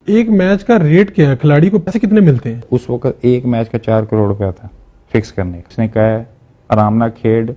एक मैच का रेट क्या है, खिलाड़ी को पैसे कितने मिलते हैं? उस वक्त एक मैच का 4 करोड़ रुपया था फिक्स करने। उसने कहा है आराम ना खेड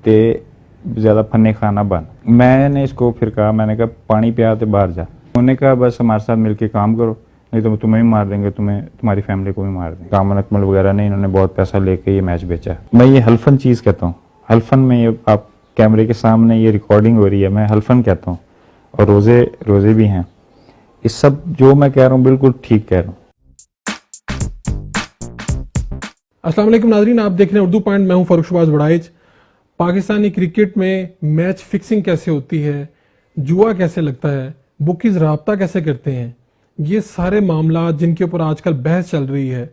ते ज्यादा फन्ने खाना बन। मैंने इसको फिर कहा, मैंने कहा पानी पिया ते बाहर जा। उन्होंने कहा बस हमारे साथ मिलके काम करो, नहीं तो तुम्हें भी मार देंगे, तुम्हें तुम्हारी फैमिली को भी मार देंगे। कामन अकमल वगैरह ने इन्होंने बहुत पैसा लेके ये मैच बेचा। मैं ये हल्फन चीज कहता हूँ। हल्फन में ये आप कैमरे के सामने ये रिकॉर्डिंग हो रही है, मैं हल्फन कहता हूँ, और रोजे भी हैं। इस सब जो मैं कह रहा हूँ बिल्कुल ठीक कह रहा हूँ। अस्सलाम वालेकुम नाज़रीन, आप देख रहे हैं उर्दू पॉइंट। मैं हूं फारूक शहबाज बड़ाइच। पाकिस्तानी क्रिकेट में मैच फिक्सिंग कैसे होती है, जुआ कैसे लगता है, बुकीज राब्ता कैसे करते हैं, ये सारे मामला जिनके ऊपर आजकल बहस चल रही है,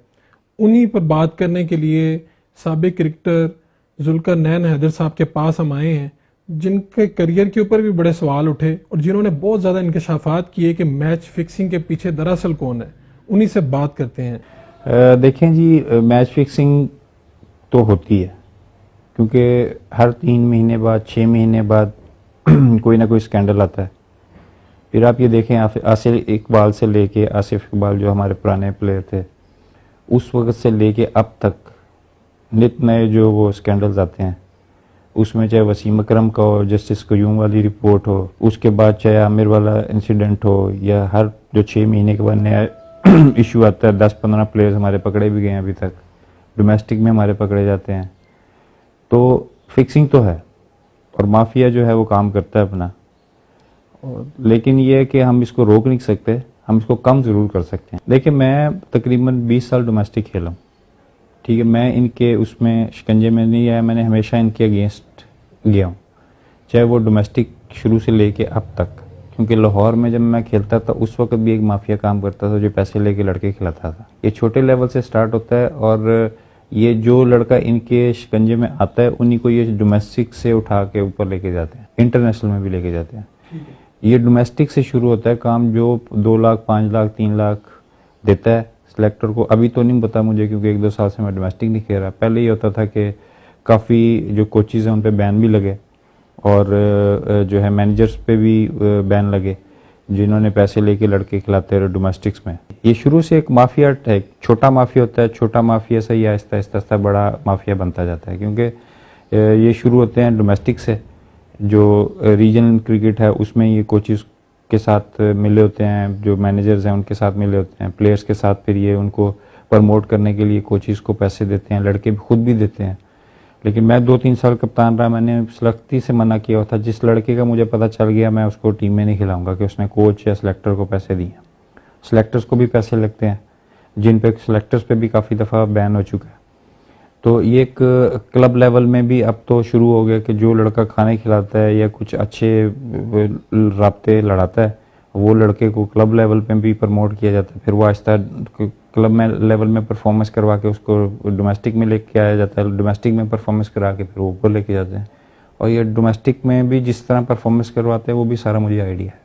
उन्हीं पर बात करने के लिए साबिक क्रिकेटर जुल्करनैन हैदर साहब के पास हम आए हैं, जिनके करियर के ऊपर भी बड़े सवाल उठे और जिन्होंने बहुत ज़्यादा इंकशाफात किए कि मैच फिक्सिंग के पीछे दरअसल कौन है। उन्हीं से बात करते हैं। देखें जी, मैच फिक्सिंग तो होती है क्योंकि हर 3 महीने बाद 6 महीने बाद कोई ना कोई स्कैंडल आता है। फिर आप ये देखें, आसिफ इकबाल से लेके, आसिफ इकबाल जो हमारे पुराने प्लेयर थे, उस वक्त से लेके अब तक नित नए जो वो स्कैंडल्स आते हैं, उसमें चाहे वसीम अकरम का हो, जस्टिस क्यूम वाली रिपोर्ट हो, उसके बाद चाहे आमिर वाला इंसिडेंट हो, या हर जो 6 महीने के बाद नया इशू आता है। 10-15 प्लेयर्स हमारे पकड़े भी गए हैं अभी तक, डोमेस्टिक में हमारे पकड़े जाते हैं। तो फिक्सिंग तो है और माफिया जो है वो काम करता है अपना, लेकिन ये है कि हम इसको रोक नहीं सकते, हम इसको कम जरूर कर सकते हैं। देखिए, मैं तकरीबन 20 साल डोमेस्टिक खेला हूँ, ठीक है। मैं इनके उसमें शिकंजे में नहीं आया, मैंने हमेशा इनके अगेंस्ट गया हूँ, चाहे वो डोमेस्टिक शुरू से लेके अब तक। क्योंकि लाहौर में जब मैं खेलता था उस वक्त भी एक माफिया काम करता था जो पैसे लेके लड़के खिलाता था। ये छोटे लेवल से स्टार्ट होता है और ये जो लड़का इनके शिकंजे में आता है उन्हीं को ये डोमेस्टिक से उठा के ऊपर लेके जाते हैं, इंटरनेशनल में भी लेके जाते हैं। ये डोमेस्टिक से शुरू होता है काम, जो 2 लाख 5 लाख 3 लाख देता है सिलेक्टर को। अभी तो नहीं पता मुझे क्योंकि 1-2 साल से मैं डोमेस्टिक नहीं खेल रहा। पहले ये होता था कि काफ़ी जो कोचेज हैं उन पे बैन भी लगे और जो है मैनेजर्स पे भी बैन लगे जिन्होंने पैसे लेके लड़के खिलाते रहे डोमेस्टिक्स में। ये शुरू से एक माफिया है, छोटा माफिया होता है, छोटा माफिया से ही आहिस्ता आहिस्ता बड़ा माफिया बनता जाता है। क्योंकि ये शुरू होते हैं डोमेस्टिक से, जो रीजनल क्रिकेट है उसमें ये कोचेस के साथ मिले होते हैं, जो मैनेजर्स हैं उनके साथ मिले होते हैं, प्लेयर्स के साथ। फिर ये उनको प्रमोट करने के लिए कोचेस को पैसे देते हैं, लड़के खुद भी देते हैं। लेकिन मैं 2-3 साल कप्तान रहा, मैंने सख्ती से मना किया था। जिस लड़के का मुझे पता चल गया मैं उसको टीम में नहीं खिलाऊंगा कि उसने कोच या सिलेक्टर को पैसे दिए। सिलेक्टर्स को भी पैसे लगते हैं, जिन पे सिलेक्टर्स पे भी काफ़ी दफ़ा बैन हो चुका है। तो ये एक क्लब लेवल में भी अब तो शुरू हो गया कि जो लड़का खाने खिलाता है या कुछ अच्छे राब्ते लड़ाता है, वो लड़के को क्लब लेवल पे भी प्रमोट किया जाता है। फिर वो आहिस्ता क्लब में लेवल में परफॉर्मेंस करवा के उसको डोमेस्टिक में लेके आया जाता है, डोमेस्टिक में परफॉर्मेंस करा के फिर वो ऊपर लेके जाते हैं। और ये डोमेस्टिक में भी जिस तरह परफॉर्मेंस करवाते हैं वो भी सारा मुझे आइडिया है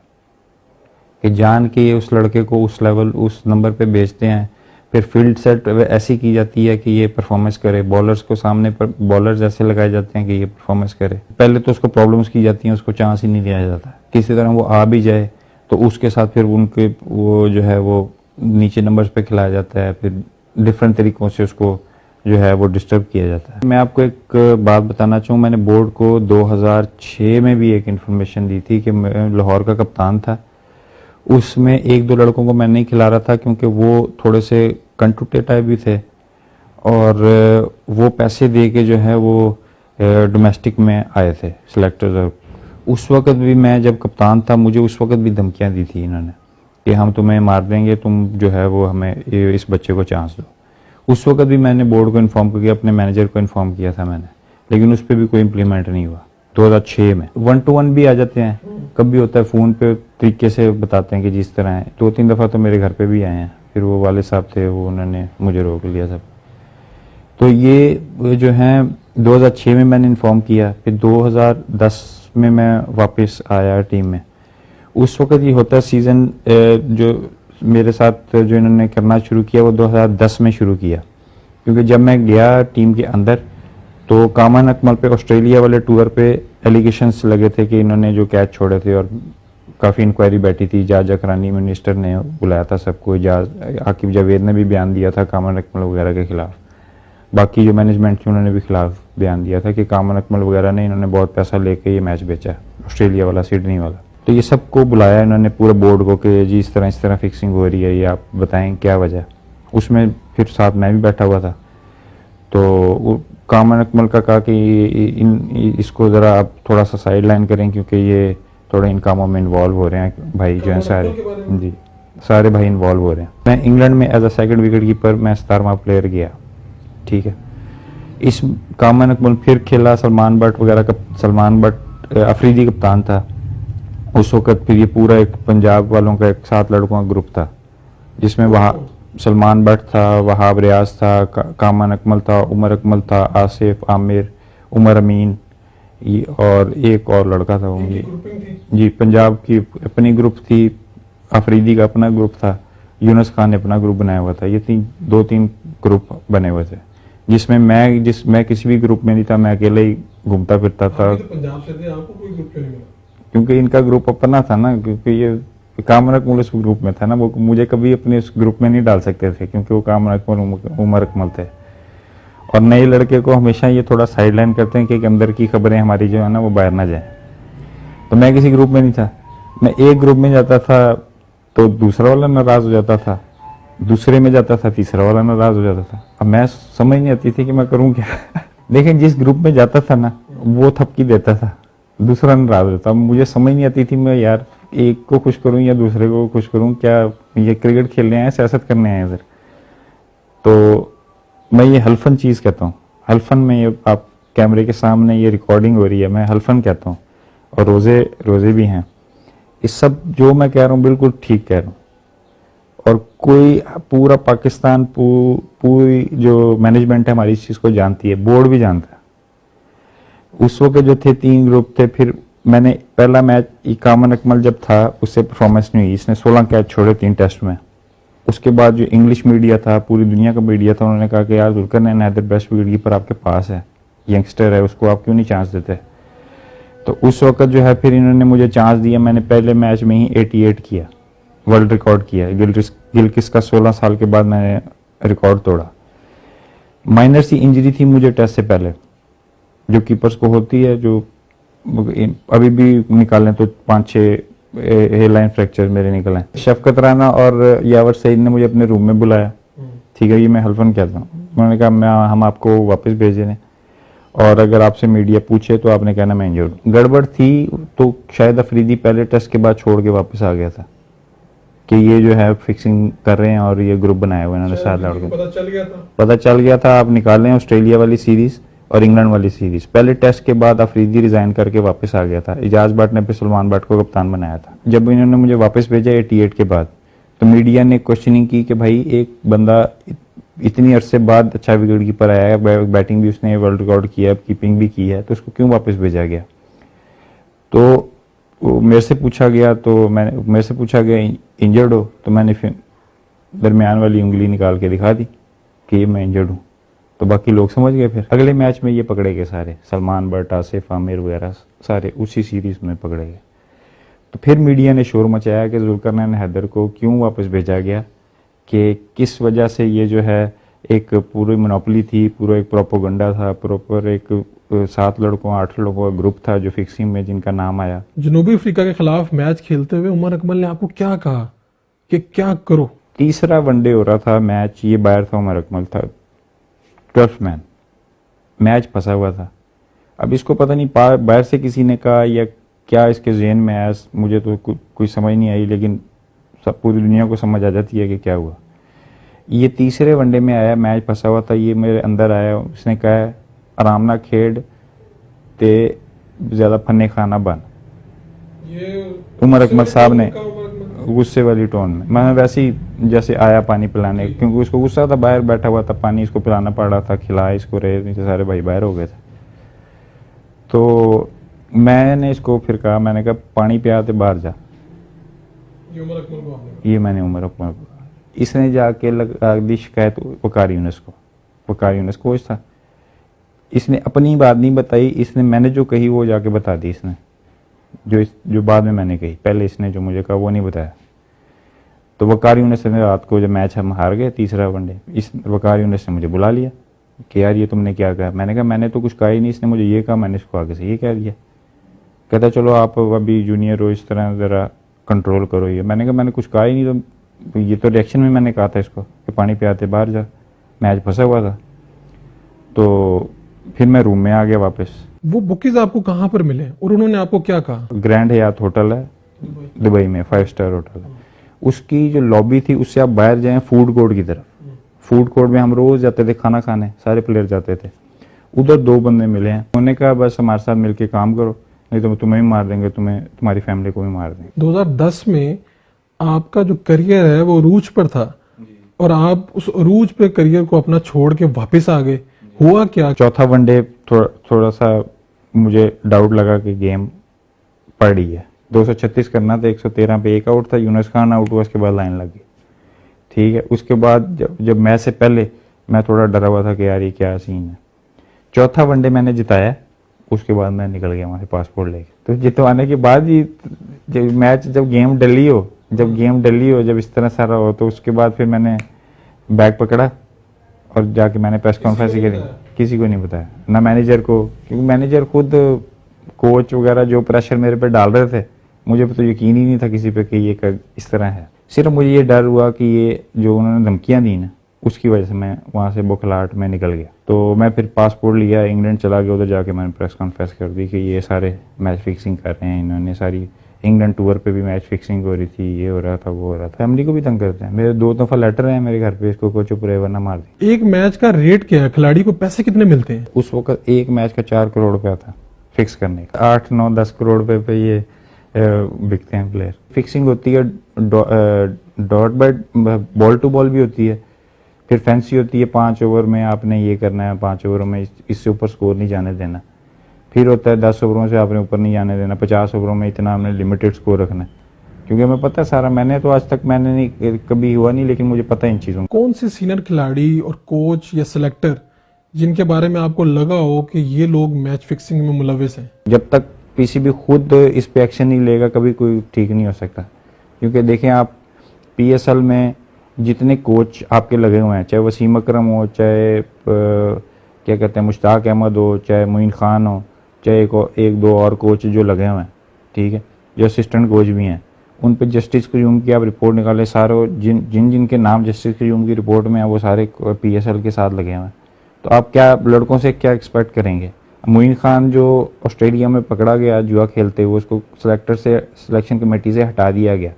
कि जान के ये उस लड़के को उस लेवल उस नंबर पे भेजते हैं। फिर फील्ड सेट ऐसी की जाती है कि ये परफॉर्मेंस करे, बॉलर्स को सामने पर बॉलर्स ऐसे लगाए जाते हैं कि ये परफॉर्मेंस करे। पहले तो उसको प्रॉब्लम्स की जाती हैं, उसको चांस ही नहीं दिया जाता। किसी तरह वो आ भी जाए तो उसके साथ फिर उनके वो जो है वो नीचे नंबर्स पे खिलाया जाता है, फिर डिफरेंट तरीकों से उसको जो है वो डिस्टर्ब किया जाता है। मैं आपको एक बात बताना चाहूँ, मैंने बोर्ड को 2006 में भी एक इन्फॉर्मेशन दी थी कि मैं लाहौर का कप्तान था। उसमें 1-2 लड़कों को मैं नहीं खिला रहा था क्योंकि वो थोड़े से कंटुटे टाइप भी थे और वो पैसे दे के जो है वो डोमेस्टिक में आए थे सिलेक्टर्स। उस वक्त भी मैं जब कप्तान था मुझे उस वक्त भी धमकियां दी थी इन्होंने कि हम तुम्हें मार देंगे, तुम जो है वो हमें इस बच्चे को चांस दो। उस वक्त भी मैंने बोर्ड को इन्फॉर्म किया, अपने मैनेजर को इन्फॉर्म किया था मैंने, लेकिन उस पर भी कोई इम्प्लीमेंट नहीं हुआ। 2006 में 1-to-1 भी आ जाते हैं, कभी होता है फ़ोन पे तरीके से बताते हैं कि जिस तरह है। 2-3 दफ़ा तो मेरे घर पे भी आए हैं, फिर वो वाले साहब थे वो उन्होंने मुझे रोक लिया सब। तो ये जो है 2006 में मैंने इन्फॉर्म किया, फिर 2010 में मैं वापस आया टीम में। उस वक्त ये होता है सीज़न जो मेरे साथ जो इन्होंने करना शुरू किया वो 2010 में शुरू किया, क्योंकि जब मैं गया टीम के अंदर तो कामन अकमल पे ऑस्ट्रेलिया वाले टूर पे एलिगेशंस लगे थे कि इन्होंने जो कैच छोड़े थे और काफ़ी इंक्वायरी बैठी थी, इजाज अकरानी मिनिस्टर ने बुलाया था सबको, इजाज आकिब जावेद ने भी बयान दिया था कामन अकमल वगैरह के खिलाफ, बाकी जो मैनेजमेंट थी उन्होंने भी खिलाफ बयान दिया था कि कामन अकमल वगैरह ने इन्होंने बहुत पैसा लेके ये मैच बेचा है, ऑस्ट्रेलिया वाला, सिडनी वाला। तो ये सबको बुलाया इन्होंने पूरे बोर्ड को कि जी इस तरह फिक्सिंग हो रही है, ये आप बताएं क्या वजह है। उसमें फिर साथ मैं भी बैठा हुआ था, तो कामन अकमल का कहा कि इसको ज़रा आप थोड़ा सा साइड लाइन करें क्योंकि ये थोड़े इन कामों में इन्वॉल्व हो रहे हैं भाई जो हैं सारे, जी सारे भाई इन्वॉल्व हो रहे हैं। मैं इंग्लैंड में as a second wicket keeper मैं 17वां प्लेयर गया, ठीक है। इस कामन अकमल फिर खेला, सलमान बट वगैरह का, सलमान बट अफरीदी कप्तान था उस वक्त। फिर ये पूरा एक पंजाब वालों का एक 7 लड़कों का ग्रुप था जिसमें वहाँ सलमान बट था, वहाब रियाज था, कामन अकमल था, उमर अकमल था, आसिफ, आमिर, उमर अमीन और एक और लड़का था वो जी, पंजाब की अपनी ग्रुप थी, अफरीदी का अपना ग्रुप था, यूनुस खान ने अपना ग्रुप बनाया हुआ था। ये 2-3 ग्रुप बने हुए थे जिसमें मैं किसी भी ग्रुप में नहीं था, मैं अकेले ही घूमता फिरता था। तो पंजाब से थे, आपको कोई ग्रुप क्यों नहीं मिला? क्योंकि इनका ग्रुप अपना था ना, क्योंकि ये कामन अकमल उस ग्रुप में था ना, वो मुझे कभी अपने उस ग्रुप में नहीं डाल सकते थे क्योंकि वो कामन अकमल, उमर अकमल थे। और नए लड़के को हमेशा ये थोड़ा साइड लाइन करते हैं कि अंदर की खबरें हमारी जो है ना वो बाहर ना जाए। तो मैं किसी ग्रुप में नहीं था, मैं एक ग्रुप में जाता था तो दूसरा वाला नाराज हो जाता था, दूसरे में जाता था तीसरा वाला नाराज हो जाता था। अब मैं समझ नहीं आती थी कि मैं करूं क्या। लेकिन जिस ग्रुप में जाता था ना वो थपकी देता था, दूसरा नाराज होता। अब मुझे समझ नहीं आती थी मैं यार एक को खुश करूं या दूसरे को खुश करूं, क्या ये क्रिकेट खेलने आए सियासत करने आए इधर। तो मैं ये हल्फन चीज कहता हूँ, हल्फन में ये आप कैमरे के सामने ये रिकॉर्डिंग हो रही है, मैं हल्फन कहता हूँ, और रोजे भी हैं। इस सब जो मैं कह रहा हूँ बिल्कुल ठीक कह रहा हूँ। और कोई पूरा पाकिस्तान पूरी जो मैनेजमेंट है हमारी इस चीज को जानती है, बोर्ड भी जानता है। उस वक्त जो थे 3 ग्रुप थे, फिर मैंने पहला मैच कामन अकमल जब था उससे परफॉर्मेंस नहीं हुई, इसने 16 कैच छोड़े 3 टेस्ट में। उसके बाद जो इंग्लिश मीडिया था, पूरी दुनिया का मीडिया था, उन्होंने कहा कि यार Zulqarnain Haider best wicket keeper आपके पास है, यंगस्टर है, उसको आप क्यों नहीं चांस देते। तो उस वक्त जो है फिर इन्होंने मुझे चांस दिया, मैंने पहले मैच में ही 88 किया, वर्ल्ड रिकॉर्ड किया। गिलक्रिस्ट का 16 साल के बाद मैंने रिकॉर्ड तोड़ा। माइनर सी इंजरी थी मुझे टेस्ट से पहले, जो कीपर्स को होती है, जो अभी भी निकालें तो 5-6 हेयरलाइन फ्रैक्चर मेरे निकले हैं। शफकत राना और यावर सईद ने मुझे अपने रूम में बुलाया, ठीक है, ये मैं हल्फन कहता हूँ। उन्होंने कहा हम आपको वापस भेज रहे हैं और अगर आपसे मीडिया पूछे तो आपने कहना मैं इंजर्ड हूँ। गड़बड़ थी तो शायद अफरीदी पहले टेस्ट के बाद छोड़ के वापस आ गया था कि ये जो है फिक्सिंग कर रहे हैं और ये ग्रुप बनाया हुआ इन्होंने 7 लड़कों। पता चल गया था आप निकालें ऑस्ट्रेलिया वाली सीरीज और इंग्लैंड वाली सीरीज। पहले टेस्ट के बाद अफरीदी रिजाइन करके वापस आ गया था, इजाज बट ने फिर सलमान बट को कप्तान बनाया था। जब इन्होंने मुझे वापस भेजा 88 के बाद, तो मीडिया ने क्वेश्चनिंग की कि भाई एक बंदा इतनी अरसे बाद अच्छा विकेट कीपर आया है, बैटिंग भी उसने वर्ल्ड रिकॉर्ड किया है, कीपिंग भी की है, तो उसको क्यों वापस भेजा गया। तो मेरे से पूछा गया इंजर्ड हो, तो मैंने फिर दरमियान वाली उंगली निकाल के दिखा दी कि ये मैं इंजर्ड हूँ। तो बाकी लोग समझ गए। फिर अगले मैच में ये पकड़े गए सारे, सलमान बट, आसिफ, आमिर वगैरह सारे उसी सीरीज में पकड़े गए। तो फिर मीडिया ने शोर मचाया कि जुल्करनैन हैदर को क्यों वापस भेजा गया, कि किस वजह से ये जो है एक पूरी मोनोपोली थी, पूरा एक प्रोपोगंडा था, प्रॉपर एक 7 लड़कों 8 लोगों का ग्रुप था जो फिक्सिंग में जिनका नाम आया। जनूबी अफ्रीका के खिलाफ मैच खेलते हुए उमर अकमल ने आपको क्या कहा कि क्या करो? तीसरा वनडे हो रहा था मैच, ये बाहर था, उमर अकमल था 12th मैन, मैच फंसा हुआ था। अब इसको पता नहीं बाहर से किसी ने कहा या क्या इसके ज़हन में आया, मुझे तो कोई समझ नहीं आई, लेकिन सब पूरी दुनिया को समझ आ जाती है कि क्या हुआ। ये तीसरे वनडे में आया, मैच फंसा हुआ था, ये मेरे अंदर आया, उसने कहा आराम ना खेड ते ज्यादा फन्ने खाना बन। उमर अकमल साहब ने गुस्से वाली टोन में, मैं वैसे ही जैसे आया पानी पिलाने, क्योंकि उसको गुस्सा था, बाहर बैठा हुआ था, पानी इसको पिलाना पड़ रहा था, खिलाया इसको रहे, नीचे सारे भाई बाहर हो गए थे। तो मैंने इसको फिर कहा, मैंने कहा पानी पिया तो बाहर जा। ये मैंने उमर अकमल को, इसने जाके लगा दी शिकायत वकार यूनुस को। वकार यूनुस कोच था, इसने अपनी बात नहीं बताई, इसने मैंने जो कही वो जाके बता दी इसने। जो बाद में मैंने कही, पहले इसने जो मुझे कहा वो नहीं बताया। तो वकार यूनिस ने रात को जब मैच हम हार गए तीसरा वनडे, इस वकार यूनिस ने मुझे बुला लिया कि यार ये तुमने क्या कहा। मैंने कहा मैंने तो कुछ कहा ही नहीं, इसने मुझे ये कहा, मैंने इसको आगे से ये कह दिया। कहता चलो आप अभी जूनियर हो, इस तरह ज़रा कंट्रोल करो ये। मैंने कहा मैंने कुछ कहा ही नहीं, तो ये तो रिएक्शन में मैंने कहा था इसको कि पानी पियाते बाहर जा, मैच फंसा हुआ था। तो फिर मैं रूम में आ गया वापस। वो बुकीज आपको कहाँ पर मिले और उन्होंने आपको क्या कहा? ग्रैंड हयात होटल है दुबई में, 5 स्टार होटल है। उसकी जो लॉबी थी उससे आप बाहर जाएं फूड कोर्ट की तरफ, फूड कोर्ट में हम रोज जाते थे खाना खाने, सारे प्लेयर जाते थे। उधर 2 बंदे मिले हैं, उन्होंने कहा बस हमारे साथ मिलके काम करो, नहीं तो तुम्हें भी मार देंगे, तुम्हारी फैमिली को भी मार देंगे। 2010 में आपका जो करियर है वो अरूज पर था और आप उस अरूज पे करियर को अपना छोड़ के वापस आ गए, हुआ क्या? चौथा वनडे थोड़ा सा मुझे डाउट लगा कि गेम पड़ रही है। 236 करना था, 113 पे एक आउट था, यूनुस खान आउट हुआ, उसके बाद लाइन लगी। ठीक है, उसके बाद जब मैच से पहले मैं थोड़ा डरा हुआ था कि यार ये क्या सीन है। चौथा वनडे मैंने जिताया, उसके बाद मैं निकल गया वहां से पासपोर्ट लेके। तो जितवाने के बाद ही जब गेम डली हो, जब इस तरह सारा हो, तो उसके बाद फिर मैंने बैग पकड़ा और जाके मैंने प्रेस कॉन्फ्रेंस करी। किसी को नहीं बताया, ना मैनेजर को, क्योंकि मैनेजर खुद कोच वगैरह जो प्रेशर मेरे पे डाल रहे थे, मुझे तो यकीन ही नहीं था किसी पे कि ये इस तरह है। सिर्फ मुझे ये डर हुआ कि ये जो उन्होंने धमकियां दी ना, उसकी वजह से मैं वहां से बुखलाहट में निकल गया। तो मैं फिर पासपोर्ट लिया, इंग्लैंड चला गया। उधर जाके मैंने प्रेस कॉन्फ्रेंस कर दी कि ये सारे मैच फिक्सिंग कर रहे हैं इन्होंने, सारी इंग्लैंड टूर पे भी मैच फिक्सिंग हो रही थी, ये हो रहा था, वो हो रहा था। फैमिली को भी तंग करते हैं, मेरे 2 दफा लेटर हैं मेरे घर पे, इसको कोच चुप रहे वरना मार दे। एक मैच का रेट क्या है? खिलाड़ी को पैसे कितने मिलते हैं? उस वक्त एक मैच का 4 करोड़ रुपया था फिक्स करने का। 8, 9, 10 करोड़ रुपए पे ये बिकते हैं प्लेयर। फिक्सिंग होती है, dot by ball to ball भी होती है, फिर फैंसी होती है 5 ओवर में आपने ये करना है, 5 ओवरों में इससे ऊपर स्कोर नहीं जाने देना। फिर होता है 10 ओवरों से आपने ऊपर नहीं जाने देना, 50 ओवरों में इतना आपने लिमिटेड स्कोर रखना है। क्योंकि हमें पता है सारा, मैंने तो आज तक मैंने नहीं कभी हुआ नहीं, लेकिन मुझे पता है इन चीज़ों। कौन से सीनियर खिलाड़ी और कोच या सिलेक्टर जिनके बारे में आपको लगा हो कि ये लोग मैच फिक्सिंग में मुलविस हैं? जब तक पीसीबी खुद इस पे एक्शन नहीं लेगा कभी कोई ठीक नहीं हो सकता। क्योंकि देखें आप, पीएसएल में जितने कोच आपके लगे हुए हैं, चाहे वसीम अकरम हो, चाहे क्या कहते हैं मुश्ताक अहमद हो, चाहे मोइन खान हो, चाहे एक दो और कोच जो लगे हुए हैं, ठीक है, जो असिस्टेंट कोच भी हैं, उन पे जस्टिस क्यूम की आप रिपोर्ट निकालें, सारे जिनके नाम जस्टिस क्यूम की रिपोर्ट में है वो सारे पीएसएल के साथ लगे हुए हैं। तो आप क्या लड़कों से क्या एक्सपेक्ट करेंगे? मोइन खान जो ऑस्ट्रेलिया में पकड़ा गया जुआ खेलते हुए, उसको सिलेक्शन कमेटी से हटा दिया गया।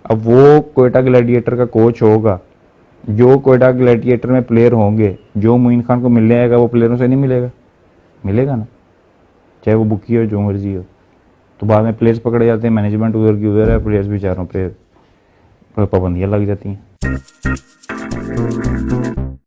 अब वो कोयटा ग्लैडिएटर का कोच होगा, जो कोयटा ग्लैडिएटर में प्लेयर होंगे, जो मोइन खान को मिलने आएगा वो प्लेयरों से नहीं मिलेगा? मिलेगा ना, चाहे वो बुकी हो, जो मर्जी हो। तो बाद में प्लेयर्स पकड़े जाते हैं, मैनेजमेंट उधर की उधर है, प्लेयर्स बेचारों पे पाबंदियां लग जाती हैं।